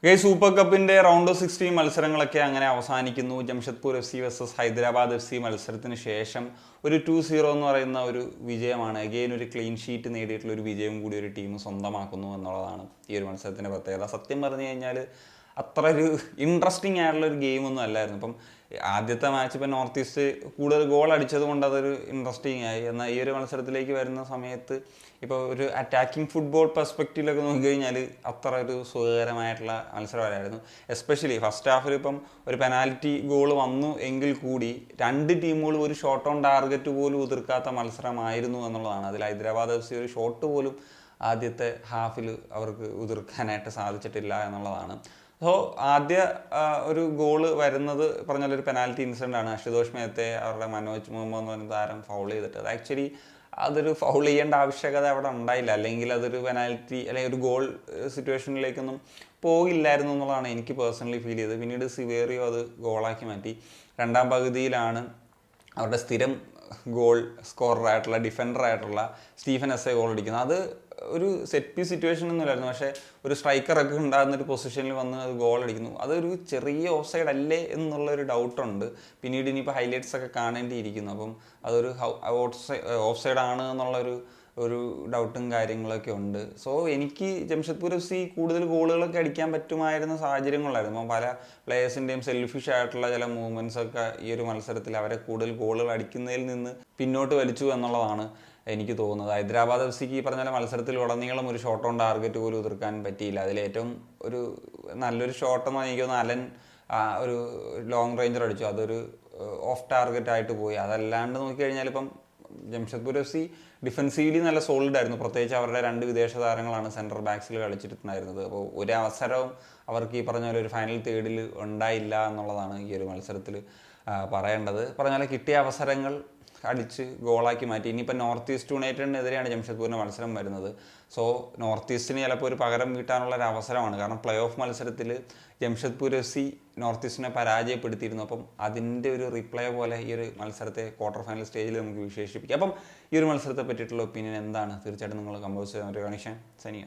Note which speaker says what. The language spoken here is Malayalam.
Speaker 1: സൂപ്പർ കപ്പിന്റെ റൗണ്ട് ഓഫ് 16 മത്സരങ്ങളൊക്കെ അങ്ങനെ അവസാനിക്കുന്നു. Jamshedpur FC versus Hyderabad FC മത്സരത്തിന് ശേഷം ഒരു 2-0 എന്ന് പറയുന്ന ഒരു വിജയമാണ്. അഗെയിൻ ഒരു ക്ലീൻ ഷീറ്റ് നേടിയിട്ടുള്ള ഒരു വിജയം കൂടി ഒരു ടീം സ്വന്തമാക്കുന്നു എന്നുള്ളതാണ് ഈ ഒരു മത്സരത്തിന്റെ പ്രത്യേകത. സത്യം പറഞ്ഞു കഴിഞ്ഞാൽ അത്ര ഒരു ഇൻട്രസ്റ്റിംഗ് ആയിട്ടുള്ള ഒരു ഗെയിമൊന്നും അല്ലായിരുന്നു. ഇപ്പം ആദ്യത്തെ മാച്ച് ഇപ്പം നോർത്ത് ഈസ്റ്റ് കൂടുതൽ ഗോൾ അടിച്ചത് കൊണ്ട് അതൊരു ഇൻട്രസ്റ്റിംഗ് ആയി. എന്നാൽ ഈ ഒരു മത്സരത്തിലേക്ക് വരുന്ന സമയത്ത് ഇപ്പോൾ ഒരു അറ്റാക്കിംഗ് ഫുട്ബോൾ പെർസ്പെക്റ്റീവിലൊക്കെ നോക്കിക്കഴിഞ്ഞാൽ അത്ര ഒരു സുഖകരമായിട്ടുള്ള മത്സരമായിരുന്നു. എസ്പെഷ്യലി ഫസ്റ്റ് ഹാഫിൽ ഇപ്പം ഒരു പെനാൽറ്റി ഗോൾ വന്നു എങ്കിൽ കൂടി രണ്ട് ടീമുകളും ഒരു ഷോട്ട് ഓൺ ടാർഗറ്റ് പോലും ഉതിർക്കാത്ത മത്സരമായിരുന്നു എന്നുള്ളതാണ്. അതിൽ ഹൈദരാബാദ് FC ഒരു ഷോട്ട് പോലും ആദ്യത്തെ ഹാഫിൽ അവർക്ക് ഉതിർക്കാനായിട്ട് സാധിച്ചിട്ടില്ല എന്നുള്ളതാണ്. സോ ആദ്യ ഒരു ഗോള് വരുന്നത് പറഞ്ഞാലൊരു പെനാൽറ്റി ഇൻസിഡൻ്റ് ആണ്. അശുതോഷ് മേത്തെ അവരുടെ മനോജ് മുഹമ്മദ് എന്ന് പറയുന്ന താരം ഫൗൾ ചെയ്തിട്ട് അത് ആക്ച്വലി അതൊരു ഫൗൾ ചെയ്യേണ്ട ആവശ്യകത അവിടെ ഉണ്ടായില്ല. അല്ലെങ്കിൽ അതൊരു പെനാൽറ്റി അല്ലെങ്കിൽ ഒരു ഗോൾ സിറ്റുവേഷനിലേക്കൊന്നും പോകില്ലായിരുന്നു എന്നുള്ളതാണ് എനിക്ക് പേഴ്സണലി ഫീൽ ചെയ്തത്. പിന്നീട് സിവേറിയോ അത് ഗോളാക്കി മാറ്റി. രണ്ടാം പകുതിയിലാണ് അവരുടെ സ്ഥിരം ഗോൾ സ്കോററായിട്ടുള്ള ഡിഫൻഡറായിട്ടുള്ള സ്റ്റീഫൻ എസ് ഗോൾ അടിക്കുന്നത്. അത് ഒരു സെറ്റ് പീസ് സിറ്റുവേഷൻ ഒന്നുമില്ലായിരുന്നു, പക്ഷേ ഒരു സ്ട്രൈക്കറൊക്കെ ഉണ്ടാകുന്നൊരു പൊസിഷനിൽ വന്ന് അത് ഗോൾ അടിക്കുന്നു. അതൊരു ചെറിയ ഓഫ് സൈഡ് അല്ലേ എന്നുള്ളൊരു ഡൗട്ടുണ്ട്. പിന്നീട് ഇനിയിപ്പോൾ ഹൈലൈറ്റ്സ് ഒക്കെ കാണേണ്ടിയിരിക്കുന്നു. അപ്പം അതൊരു ഓഫ് സൈഡ് ആണ് എന്നുള്ളൊരു ഡൗട്ടും കാര്യങ്ങളൊക്കെ ഉണ്ട്. സോ എനിക്ക് ജംഷഡ്പൂർ FC കൂടുതൽ ഗോളുകളൊക്കെ അടിക്കാൻ പറ്റുമായിരുന്ന സാഹചര്യങ്ങളായിരുന്നു. അപ്പം പല പ്ലേയേഴ്സിൻ്റെയും സെൽഫിഷ് ആയിട്ടുള്ള ചില മൂവ്മെൻറ്റ്സ് ഒക്കെ ഈ ഒരു മത്സരത്തിൽ അവരെ കൂടുതൽ ഗോളുകൾ അടിക്കുന്നതിൽ നിന്ന് പിന്നോട്ട് വലിച്ചു എന്നുള്ളതാണ് എനിക്ക് തോന്നുന്നത്. ഹൈദരാബാദ് FCക്ക് ഈ പറഞ്ഞ മത്സരത്തിൽ ഉടനീളം ഒരു ഷോട്ട് ഓൺ ടാർഗറ്റ് പോലും ഉതിർക്കാൻ പറ്റിയില്ല. അതിലേറ്റവും ഒരു നല്ലൊരു ഷോട്ടെന്ന് എനിക്ക് തോന്നുന്നു അലൻ ഒരു ലോങ് റേഞ്ചർ അടിച്ചു, അതൊരു ഓഫ് ടാർഗറ്റ് ആയിട്ട് പോയി. അതല്ലാണ്ട് നോക്കിക്കഴിഞ്ഞാൽ ഇപ്പം ജംഷഡ്പൂർ FC ഡിഫൻസീവ്ലി നല്ല സോളിഡ് ആയിരുന്നു. പ്രത്യേകിച്ച് അവരുടെ രണ്ട് വിദേശ താരങ്ങളാണ് സെൻട്രൽ ബാക്സിൽ കളിച്ചിട്ടുണ്ടായിരുന്നത്. അപ്പോൾ ഒരു അവസരവും അവർക്ക് ഈ പറഞ്ഞ പോലെ ഒരു ഫൈനൽ തേർഡിൽ ഉണ്ടായില്ല എന്നുള്ളതാണ് ഈ ഒരു മത്സരത്തിൽ പറയേണ്ടത്. പറഞ്ഞാൽ കിട്ടിയ അവസരങ്ങൾ അടിച്ച് ഗോളാക്കി മാറ്റി. ഇനിയിപ്പോൾ നോർത്ത് ഈസ്റ്റ് യുണൈറ്റഡിനെതിരെയാണ് ജംഷഡ്പൂരിൻ്റെ മത്സരം വരുന്നത്. സോ നോർത്ത് ഈസ്റ്റിന് ചിലപ്പോൾ ഒരു പകരം വീട്ടാനുള്ള ഒരു അവസരമാണ്. കാരണം പ്ലേ ഓഫ് മത്സരത്തിൽ ജംഷഡ്പൂർ FC നോർത്ത് ഈസ്റ്റിനെ പരാജയപ്പെടുത്തിയിരുന്നു. അപ്പം അതിൻ്റെ ഒരു റിപ്ലൈ പോലെ ഈ ഒരു മത്സരത്തെ ക്വാർട്ടർ ഫൈനൽ സ്റ്റേജിൽ നമുക്ക് വിശേഷിപ്പിക്കാം. അപ്പം ഈ ഒരു മത്സരത്തെ പറ്റിയിട്ടുള്ള ഒപ്പീനിയൻ എന്താണ്? തീർച്ചയായിട്ടും നിങ്ങൾ കമ്പോസ് ചെയ്യാൻ ഒരു കണക്ഷൻ സനിയ.